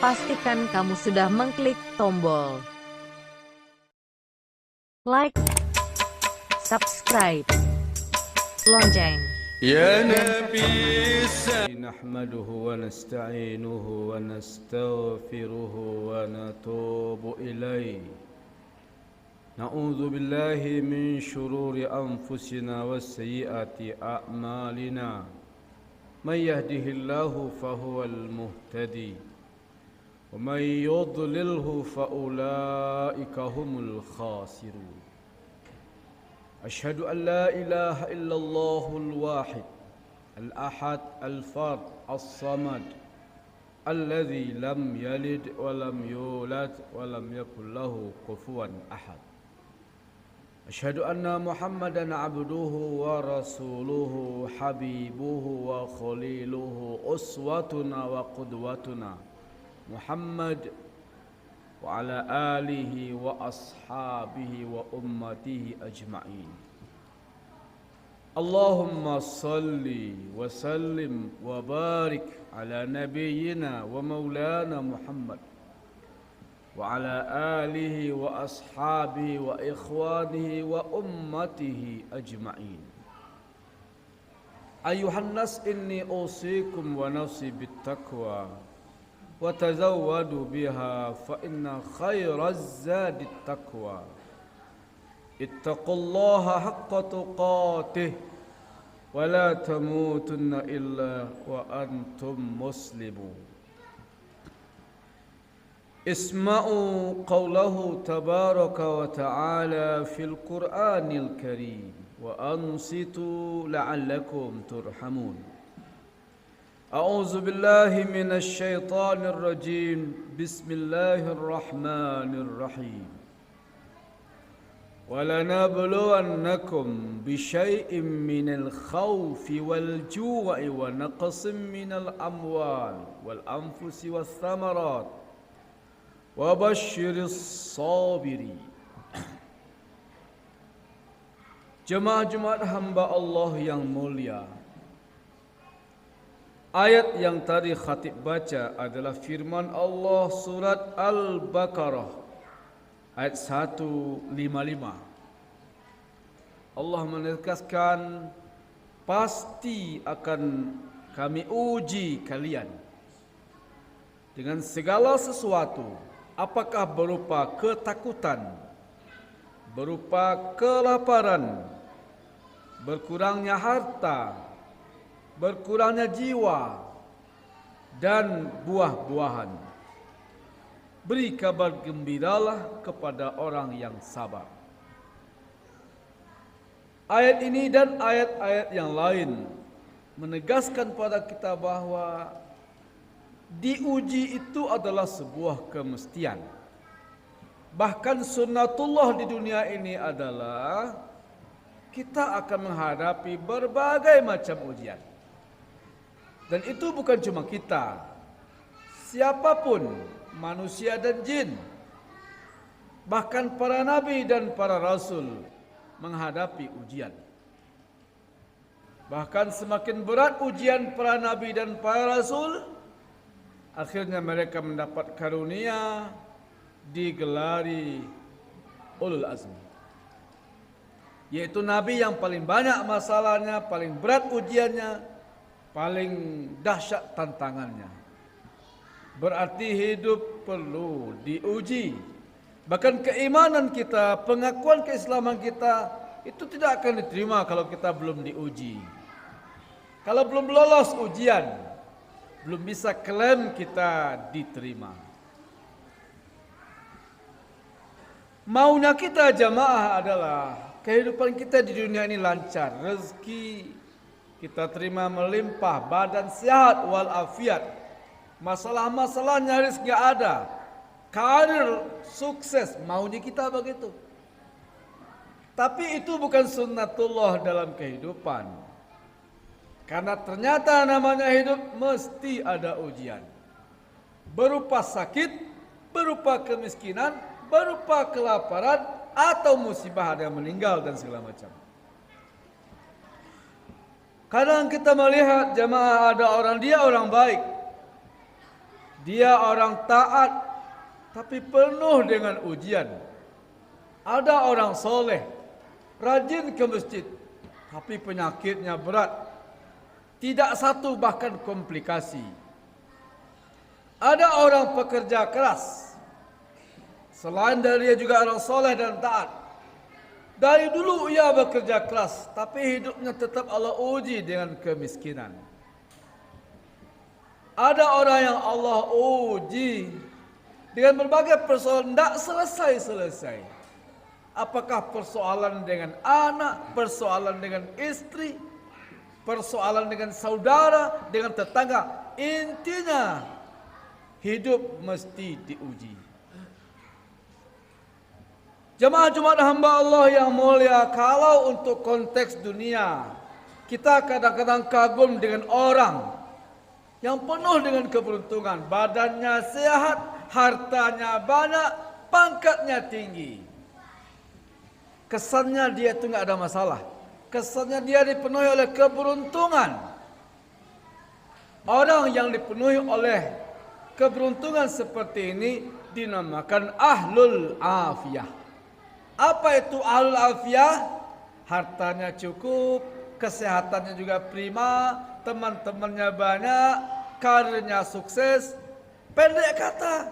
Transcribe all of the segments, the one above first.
pastikan kamu sudah mengklik tombol like, subscribe, lonceng. يا نبي نحمده ونستعينه ونستغفره ونتوب إليه نعوذ بالله من شرور أنفسنا وسيئات أعمالنا من يهده الله فهو المهتدي ومن يضلله فأولئك هم الخاسرون أشهد أن لا إله إلا الله الواحد الأحد الفرد الصمد الذي لم يلد ولم يولد ولم يكن له كفوا أحد أشهد أن محمدا عبده ورسوله حبيبه وخليله أسوتنا وقدوتنا محمد وعلى آله وأصحابه وأمته أجمعين اللهم صل وسلم وبارك على نبينا ومولانا محمد وعلى آله وأصحابه وإخوانه وأمته أجمعين أيها الناس إني أوصيكم ونفسي بالتقوى وتزودوا بها فإن خير الزاد التقوى اتقوا الله حق تقاته ولا تموتن إلا وأنتم مسلمون اسمعوا قوله تبارك وتعالى في القرآن الكريم وأنصتوا لعلكم ترحمون أعوذ بالله من الشيطان الرجيم بسم الله الرحمن الرحيم ولنبلونكم بشيء من الخوف والجوع ونقص من الأموال والأنفس والثمرات وبشر الصابرين Jemaah-jemaah hamba Allah yang mulia, ayat yang tadi khatib baca adalah firman Allah surat Al-Baqarah ayat 155. Allah menegaskan pasti akan kami uji kalian dengan segala sesuatu, apakah berupa ketakutan, berupa kelaparan, berkurangnya harta, berkurangnya jiwa dan buah-buahan. Beri kabar gembiralah kepada orang yang sabar. Ayat ini dan ayat-ayat yang lain menegaskan pada kita bahwa diuji itu adalah sebuah kemestian. Bahkan sunnatullah di dunia ini adalah kita akan menghadapi berbagai macam ujian. Dan itu bukan cuma kita, siapapun, manusia dan jin, bahkan para nabi dan para rasul menghadapi ujian. Bahkan semakin berat ujian para nabi dan para rasul, akhirnya mereka mendapat karunia digelari ulul azmi, yaitu nabi yang paling banyak masalahnya, paling berat ujiannya, paling dahsyat tantangannya. Berarti hidup perlu diuji. Bahkan keimanan kita, pengakuan keislaman kita itu tidak akan diterima kalau kita belum diuji. Kalau belum lolos ujian, belum bisa klaim kita diterima. Maunya kita jamaah adalah kehidupan kita di dunia ini lancar, rezeki kita terima melimpah, badan sehat walafiat, masalah-masalah nyaris gak ada, karir sukses, maunya kita begitu. Tapi itu bukan sunnatullah dalam kehidupan, karena ternyata namanya hidup mesti ada ujian, berupa sakit, berupa kemiskinan, berupa kelaparan, atau musibah, ada yang meninggal dan segala macam. Kadang kita melihat jamaah ada orang dia orang baik, Dia orang taat, tapi penuh dengan ujian. Ada orang soleh, rajin ke masjid, tapi penyakitnya berat. Tidak satu bahkan komplikasi. Ada orang pekerja keras, selain dari dia juga orang soleh dan taat. Dari dulu ia bekerja keras, tapi hidupnya tetap Allah uji dengan kemiskinan. Ada orang yang Allah uji dengan berbagai persoalan tidak selesai-selesai. Apakah persoalan dengan anak, persoalan dengan istri, persoalan dengan saudara, dengan tetangga. Intinya hidup mesti diuji. Jemaah Jumat hamba Allah yang mulia, kalau untuk konteks dunia, kita kadang-kadang kagum dengan orang yang penuh dengan keberuntungan. Badannya sehat, hartanya banyak, pangkatnya tinggi. Kesannya dia itu enggak ada masalah. Kesannya dia dipenuhi oleh keberuntungan. Orang yang dipenuhi oleh keberuntungan seperti ini dinamakan ahlul afiyah. Apa itu ahlul afiyah? Hartanya cukup, kesehatannya juga prima, teman-temannya banyak, karirnya sukses. Pendek kata,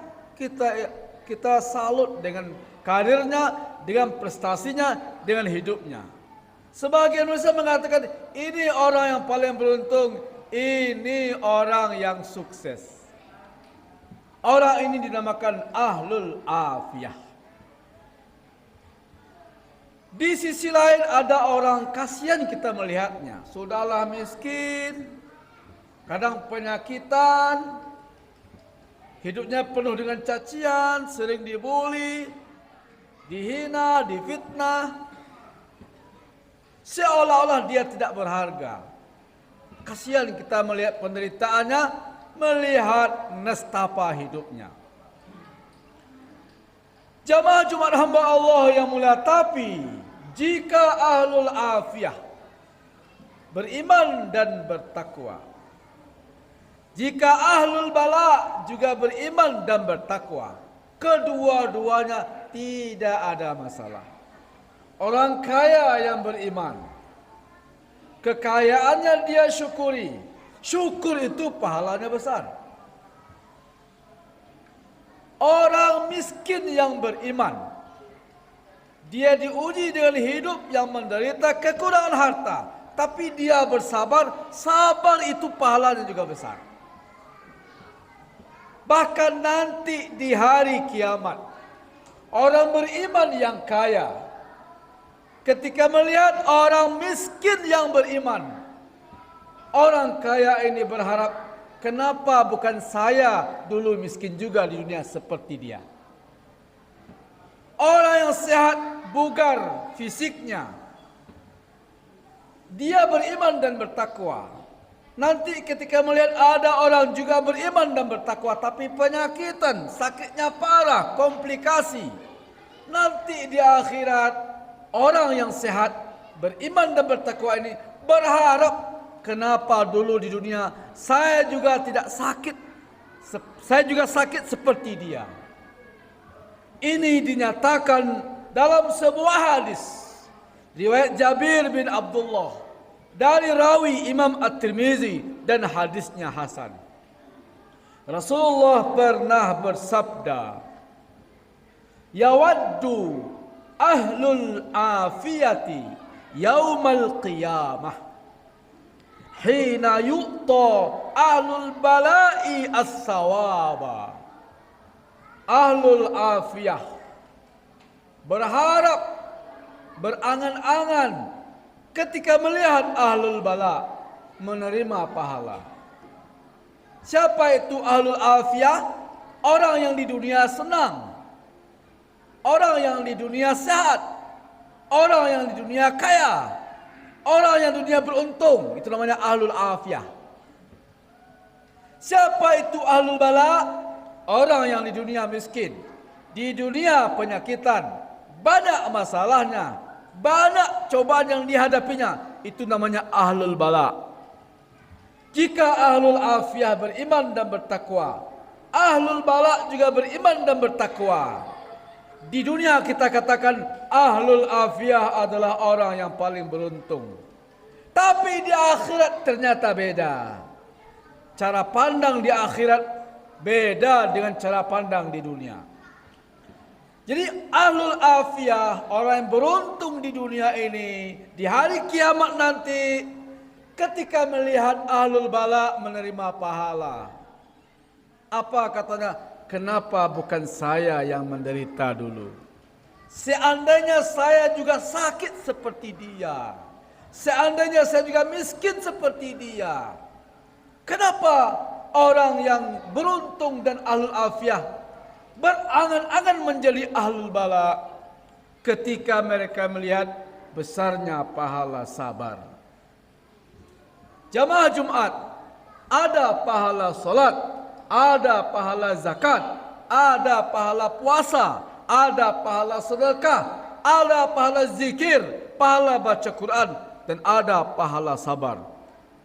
kita salut dengan karirnya, dengan prestasinya, dengan hidupnya. Sebagian manusia mengatakan ini orang yang paling beruntung, ini orang yang sukses. Orang ini dinamakan ahlul afiyah. Di sisi lain ada orang kasihan kita melihatnya. Sudahlah miskin, kadang penyakitan, hidupnya penuh dengan cacian, sering dibuli, dihina, difitnah. Seolah-olah dia tidak berharga. Kasihan kita melihat penderitaannya, melihat nestapa hidupnya. Jamaah Jumat hamba Allah yang mulia, tapi jika ahlul afiyah beriman dan bertakwa, jika ahlul bala juga beriman dan bertakwa, kedua-duanya tidak ada masalah. Orang kaya yang beriman, kekayaannya dia syukuri, syukur itu pahalanya besar. Orang miskin yang beriman, dia diuji dengan hidup yang menderita kekurangan harta, tapi dia bersabar, sabar itu pahalanya juga besar. Bahkan nanti di hari kiamat, orang beriman yang kaya, ketika melihat orang miskin yang beriman, orang kaya ini berharap, kenapa bukan saya dulu miskin juga di dunia seperti dia. Orang yang sehat, bugar fisiknya, dia beriman dan bertakwa. Nanti ketika melihat ada orang juga beriman dan bertakwa, tapi penyakitan, sakitnya parah, komplikasi. Nanti di akhirat, orang yang sehat, beriman dan bertakwa ini berharap, kenapa dulu di dunia saya juga tidak sakit, saya juga sakit seperti dia. Ini dinyatakan dalam sebuah hadis riwayat Jabir bin Abdullah dari rawi Imam At-Tirmizi, dan hadisnya hasan. Rasulullah pernah bersabda, yawaddu ahlul afiyati yaumal qiyamah hina yu'ta ahlul bala'i as-sawaba. Ahlul afiyah berharap, berangan-angan ketika melihat ahlul bala menerima pahala. Siapa itu ahlul afiyah? Orang yang di dunia senang, orang yang di dunia sehat, orang yang di dunia kaya, orang yang di dunia beruntung. Itu namanya ahlul afiyah. Siapa itu ahlul bala? Orang yang di dunia miskin, di dunia penyakitan, banyak masalahnya, banyak cobaan yang dihadapinya. Itu namanya ahlul bala. Jika ahlul afiyah beriman dan bertakwa, Ahlul bala juga beriman dan bertakwa. Di dunia kita katakan ahlul afiyah adalah orang yang paling beruntung. Tapi di akhirat ternyata beda. Cara pandang di akhirat beda dengan cara pandang di dunia. Jadi ahlul afiyah, orang yang beruntung di dunia ini, di hari kiamat nanti, ketika melihat ahlul bala menerima pahala. Apa katanya? Kenapa bukan saya yang menderita dulu? Seandainya saya juga sakit seperti dia. Seandainya saya juga miskin seperti dia. Kenapa orang yang beruntung dan ahlul afiyah berangan-angan menjadi ahlul bala ketika mereka melihat besarnya pahala sabar? Jamaah Jumat, ada pahala solat, ada pahala zakat, ada pahala puasa, ada pahala sedekah, ada pahala zikir, pahala baca Quran, dan ada pahala sabar.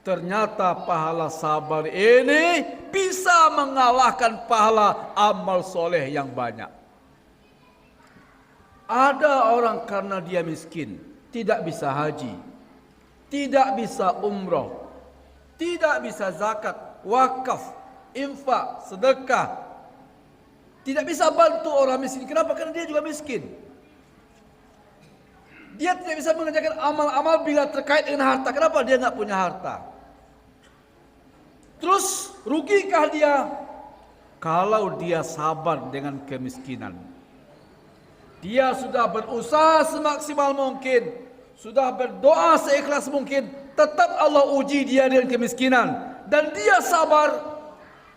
Ternyata pahala sabar ini bisa mengalahkan pahala amal soleh yang banyak. Ada orang karena dia miskin, tidak bisa haji, tidak bisa umroh, tidak bisa zakat, wakaf, infak, sedekah, tidak bisa bantu orang miskin. Kenapa? Karena dia juga miskin. Dia tidak bisa mengerjakan amal-amal bila terkait dengan harta. Kenapa? Dia nggak punya harta. Terus rugikah dia? Kalau dia sabar dengan kemiskinan. Dia sudah berusaha semaksimal mungkin, sudah berdoa seikhlas mungkin, tetap Allah uji dia dengan kemiskinan, dan dia sabar.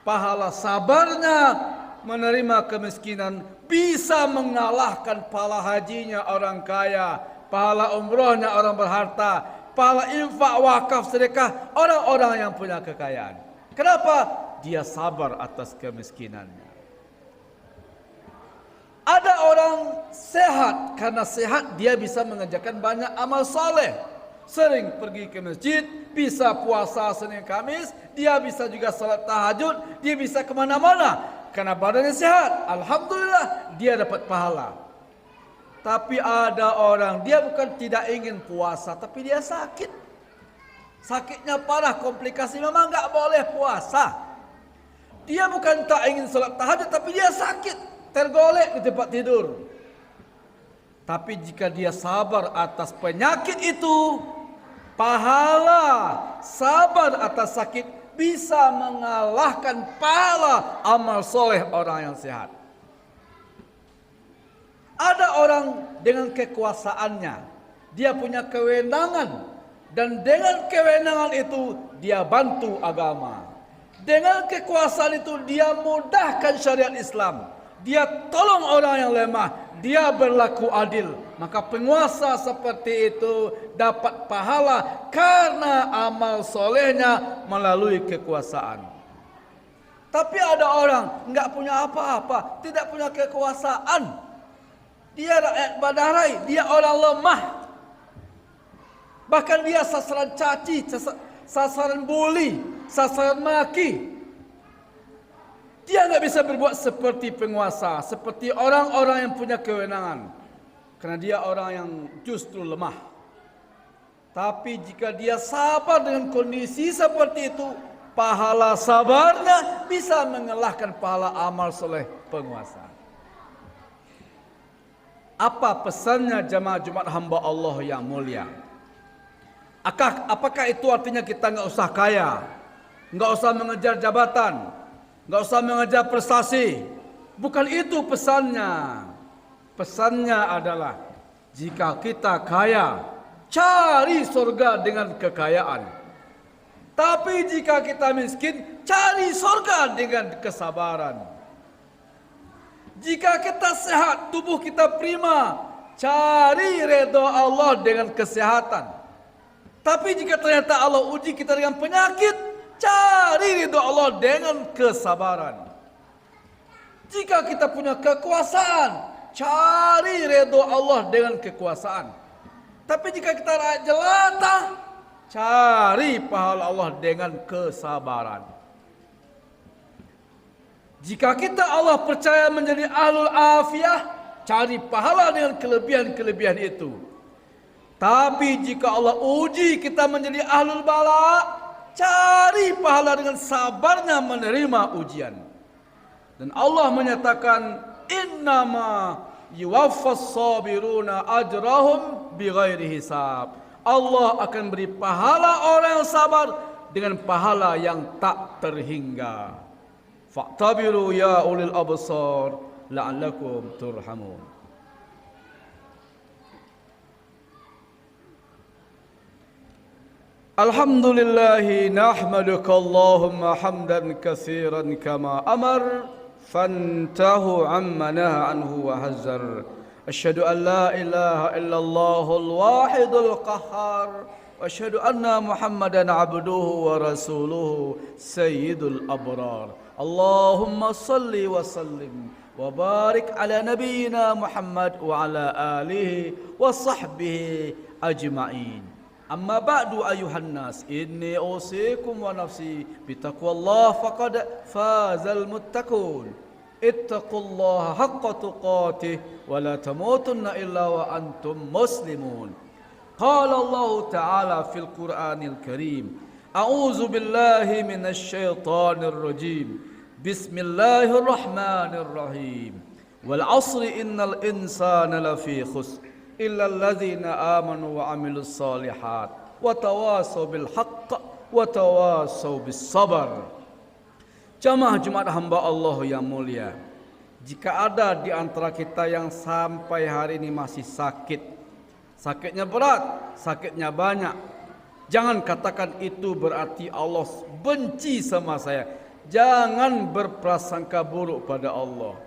Pahala sabarnya menerima kemiskinan bisa mengalahkan pahala hajinya orang kaya, pahala umrohnya orang berharta, pahala infak, wakaf, sedekah orang-orang yang punya kekayaan. Kenapa? Dia sabar atas kemiskinannya. Ada orang sehat, karena sehat dia bisa mengerjakan banyak amal saleh. Sering pergi ke masjid, bisa puasa Senin Kamis, dia bisa juga salat tahajud, dia bisa kemana-mana. Karena badannya sehat, alhamdulillah dia dapat pahala. Tapi ada orang, dia bukan tidak ingin puasa, tapi dia sakit. Sakitnya parah, komplikasi, memang enggak boleh puasa. Dia bukan tak ingin salat tahajud, tapi dia sakit, tergolek di tempat tidur. Tapi jika dia sabar atas penyakit itu, pahala sabar atas sakit bisa mengalahkan pahala amal soleh orang yang sehat. Ada orang dengan kekuasaannya, dia punya kewenangan, dan dengan kewenangan itu dia bantu agama. Dengan kekuasaan itu dia mudahkan syariat Islam. Dia tolong orang yang lemah, dia berlaku adil. Maka penguasa seperti itu dapat pahala karena amal solehnya melalui kekuasaan. Tapi ada orang enggak punya apa-apa, tidak punya kekuasaan. Dia rakyat badai, dia orang lemah. Bahkan dia sasaran caci, sasaran bully, sasaran maki. Dia nggak bisa berbuat seperti penguasa, seperti orang-orang yang punya kewenangan. Karena dia orang yang justru lemah. Tapi jika dia sabar dengan kondisi seperti itu, pahala sabarnya bisa mengalahkan pahala amal soleh penguasa. Apa pesannya jemaah Jumat hamba Allah yang mulia? Apakah itu artinya kita nggak usah kaya, nggak usah mengejar jabatan, nggak usah mengejar prestasi? Bukan itu pesannya. Pesannya adalah jika kita kaya, cari surga dengan kekayaan. Tapi jika kita miskin, cari surga dengan kesabaran. Jika kita sehat, tubuh kita prima, cari redha Allah dengan kesehatan. Tapi jika ternyata Allah uji kita dengan penyakit, cari ridha Allah dengan kesabaran. Jika kita punya kekuasaan, cari ridha Allah dengan kekuasaan. Tapi jika kita rakyat jelata, cari pahala Allah dengan kesabaran. Jika kita Allah percaya menjadi ahlul afiyah, cari pahala dengan kelebihan-kelebihan itu. Tapi jika Allah uji kita menjadi ahlul bala, cari pahala dengan sabarnya menerima ujian. Dan Allah menyatakan, innama yuwaffas sabiruna ajrahum bighairi hisab. Allah akan beri pahala orang yang sabar dengan pahala yang tak terhingga. Fa'tabiru ya ulil absar la'allakum turhamun. Alhamdulillahi nahmaduka Allahumma hamdan katsiran kama amar fantahu amma naha anhu wa hazzar. Asyhadu an la ilaha illallahul wahidul qahhar wa asyhadu anna Muhammadan abduhu wa rasuluhu sayyidul abrar. Allahumma salli wa sallim wa barik ala nabiyyina Muhammad wa ala alihi wa sahbihi ajma'in. Amma ba'du ayuhan nas, inni usikum wa nafsi bitaqwallah faqad fazal muttaqun. Ittaqullaha haqqa tuqatih wa la tamutunna illa wa antum muslimun. Qala Allah Ta'ala fil Qur'anil Karim, a'udzu billahi minasy syaithanir rajim. Bismillahirrahmanirrahim. Wal 'asri innal insana lafi khusr illa alladzina amanu wa 'amilus shalihat wa tawasaw bil haqq wa tawasaw bis sabr. Jamaah Jumat hamba Allah yang mulia, jika ada di antara kita yang sampai hari ini masih sakit, sakitnya berat, sakitnya banyak, jangan katakan itu berarti Allah benci sama saya. Jangan berprasangka buruk pada Allah,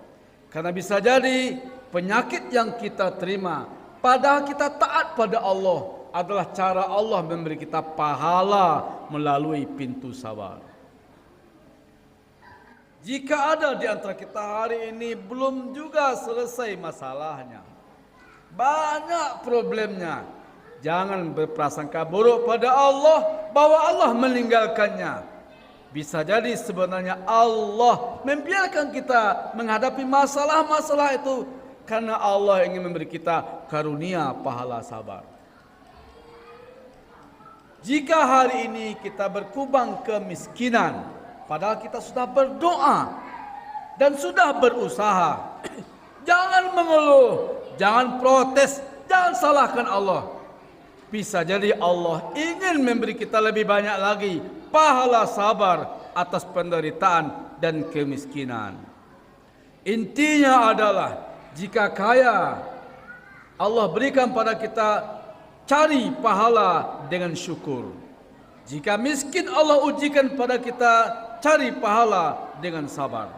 karena bisa jadi penyakit yang kita terima padahal kita taat pada Allah adalah cara Allah memberi kita pahala melalui pintu sabar. Jika ada di antara kita hari ini belum juga selesai masalahnya, banyak problemnya, jangan berprasangka buruk pada Allah bahwa Allah meninggalkannya. Bisa jadi sebenarnya Allah membiarkan kita menghadapi masalah-masalah itu karena Allah ingin memberi kita karunia pahala sabar. Jika hari ini kita berkubang kemiskinan, padahal kita sudah berdoa dan sudah berusaha, jangan mengeluh, jangan protes, jangan salahkan Allah. Bisa jadi Allah ingin memberi kita lebih banyak lagi pahala sabar atas penderitaan dan kemiskinan. Intinya adalah, jika kaya, Allah berikan pada kita, cari pahala dengan syukur. Jika miskin, Allah ujikan pada kita, cari pahala dengan sabar.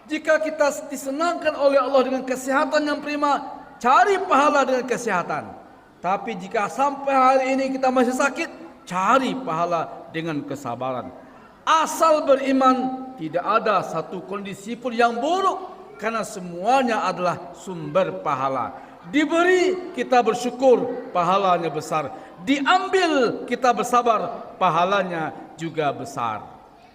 Jika kita disenangkan oleh Allah dengan kesehatan yang prima, cari pahala dengan kesehatan. Tapi jika sampai hari ini kita masih sakit, cari pahala dengan kesabaran. Asal beriman, tidak ada satu kondisi pun yang buruk, karena semuanya adalah sumber pahala. Diberi, kita bersyukur, pahalanya besar. Diambil, kita bersabar, pahalanya juga besar.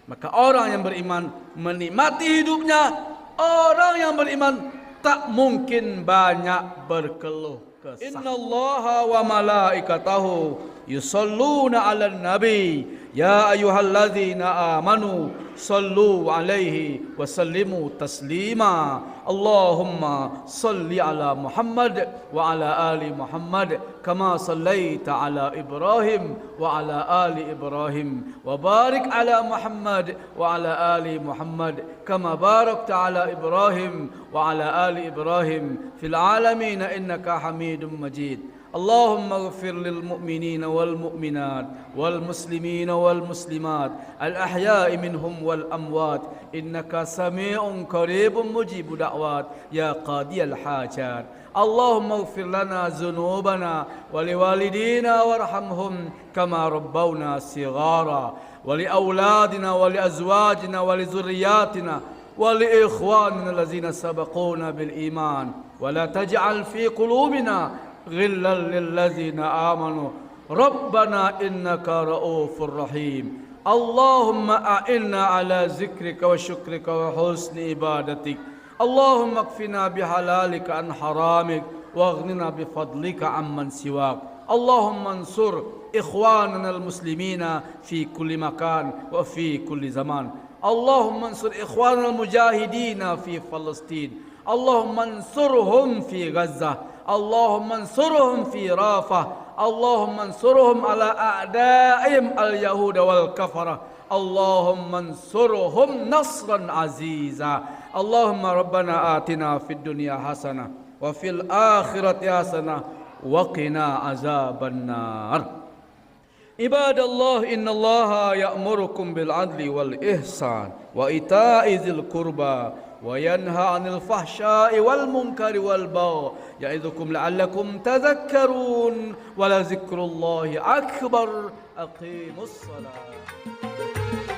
Maka orang yang beriman menikmati hidupnya. Orang yang beriman tak mungkin banyak berkeluh kesah. Innallaha wa malaikatahu yusalluna 'alan nabi ya ayyuhalladzina amanu sallu 'alaihi wa sallimu taslima. Allahumma salli ala Muhammad wa ala ali Muhammad kama sallaita ala Ibrahim wa ala ali Ibrahim wa barik ala Muhammad wa ala ali Muhammad kama barakta ala Ibrahim wa ala ali Ibrahim fil alamin innaka Hamidum Majid. اللهم اغفر للمؤمنين والمؤمنات والمسلمين والمسلمات الأحياء منهم والأموات إنك سميع قريب مجيب دعوات يا قاضي الحاجات. اللهم اغفر لنا ذنوبنا ولوالدينا وارحمهم كما ربونا صغارا ولأولادنا ولأزواجنا ولذرياتنا ولإخواننا الذين سبقونا بالإيمان ولا تجعل في قلوبنا غلا للذين آمنوا ربنا إنك رؤوف رحيم. Allahumma a'inna ala zikrika wa syukrika wa husni ibadatik. Allahumma kfina bihalalika an haramik واغننا بفضلك عمن سواك. اللهم انصر إخواننا المسلمين في كل مكان وفي كل زمان. اللهم انصر إخواننا المجاهدين في فلسطين. اللهم انصرهم في غزة. اللهم انصرهم في رافة. اللهم انصرهم على أعدائهم اليهود والكفرة. اللهم انصرهم نصرا عزيزا. اللهم ربنا آتنا في الدنيا حسنة وفي الآخرة حسنة وقنا عذاب النار. عباد الله إن الله يأمركم بالعدل والإحسان وإيتاء ذي القربى وينهى عن الفحشاء والمنكر والبغي يعظكم لعلكم تذكرون ولذكر الله أكبر. أقيموا الصلاة.